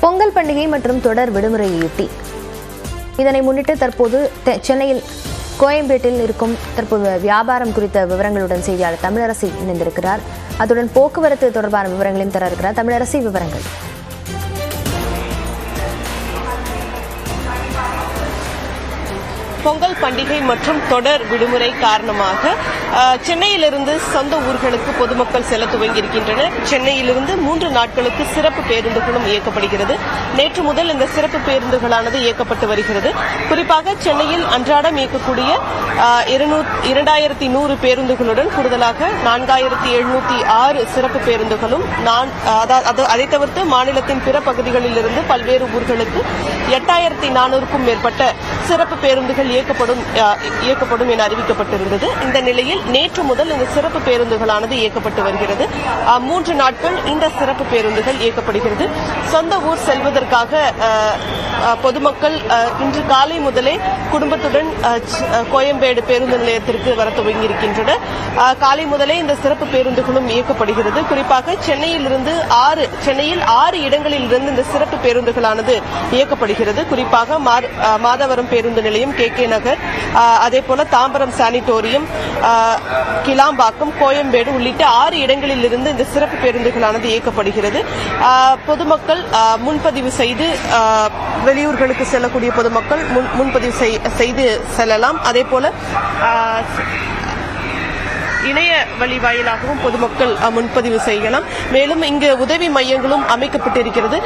பொங்கல் பண்டிகை மற்றும் தொடர் விடுமுறையொட்டி இதனை முன்னிட்டு தற்போது சென்னையில் கோயம்பேட்டில் இருக்கும் தற்போது வியாபாரம் குறித்த விவரங்களுடன் செய்தியாளர் தமிழரசி இணைந்திருக்கிறார். அத்துடன் போக்குவரத்து தொடர்பான விவரங்களையும் தர இருக்கிறார். தமிழரசி, விவரங்கள். பொங்கல் பண்டிகை மற்றும் தொடர் விடுமுறை காரணமாக சென்னையிலிருந்து சொந்த ஊர்களுக்கு பொதுமக்கள் செல்ல துவங்கியிருக்கின்றனர். சென்னையிலிருந்து 3 நாட்களுக்கு சிறப்பு பேருந்துகளும் இயக்கப்படுகிறது. நேற்று முதல் இந்த சிறப்பு பேருந்துகளானது இயக்கப்பட்டு வருகிறது. குறிப்பாக சென்னையில் அன்றாடம் இயக்கக்கூடிய 2100 பேருந்துகளுடன் கூடுதலாக 4706 சிறப்பு பேருந்துகளும் அதை தவிர்த்து மாநிலத்தின் பிற பகுதிகளில் இருந்து பல்வேறு ஊர்களுக்கு 8400க்கும் மேற்பட்ட சிறப்பு பேருந்துகள் இயக்கப்படும் என அறிவிக்கப்பட்டிருந்தது. இந்த நிலையில் நேற்று முதல் இந்த சிறப்பு பேருந்துகளானது இயக்கப்பட்டு வருகிறது. 3 நாட்கள் இந்த சிறப்பு பேருந்துகள் இயக்கப்படுகிறது. சொந்த ஊர் செல்வதற்காக பொதுமக்கள் இன்று காலை முதலே குடும்பத்துடன் கோயம்பேடு பேருந்து நிலையத்திற்கு வர துவங்கியிருக்கின்றனர். காலை முதலே இந்த சிறப்பு பேருந்துகளும் இயக்கப்படுகிறது. குறிப்பாக சென்னையில் 6 இடங்களில் இருந்து இந்த சிறப்பு பேருந்துகளானது இயக்கப்படுகிறது. குறிப்பாக மாதவரம் பேருந்து நிலையம், KK நகர், அதேபோல தாம்பரம் சானிட்டோரியம், கிளாம்பாக்கம், கோயம்பேடு உள்ளிட்ட 6 இடங்களில் இருந்து இந்த சிறப்பு பேருந்துகளானது இயக்கப்படுகிறது. பொதுமக்கள் முன்பதிவு செய்து வெளியூர்களுக்கு செல்லக்கூடிய பொதுமக்கள் முன்பதிவு செய்து செல்லலாம். அதேபோல இணைய வழி வாயிலாகவும் பொதுமக்கள் முன்பதிவு செய்யலாம். மேலும் இங்கு உதவி மையங்களும் அமைக்கப்பட்டிருக்கிறது.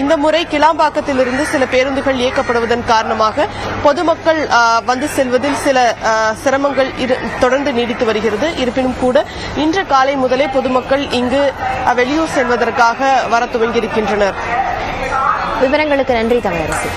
இந்த முறை கிளாம்பாக்கத்திலிருந்து சில பேருந்துகள் இயக்கப்படுவதன் காரணமாக பொதுமக்கள் வந்து செல்வதில் சில சிரமங்கள் தொடர்ந்து நீடித்து வருகிறது. இருப்பினும் கூட இன்று காலை முதலே பொதுமக்கள் இங்கு வெளியூர் செல்வதற்காக வர துவங்கியிருக்கின்றனர். விவரங்களுக்கு நன்றி தமிழரசி.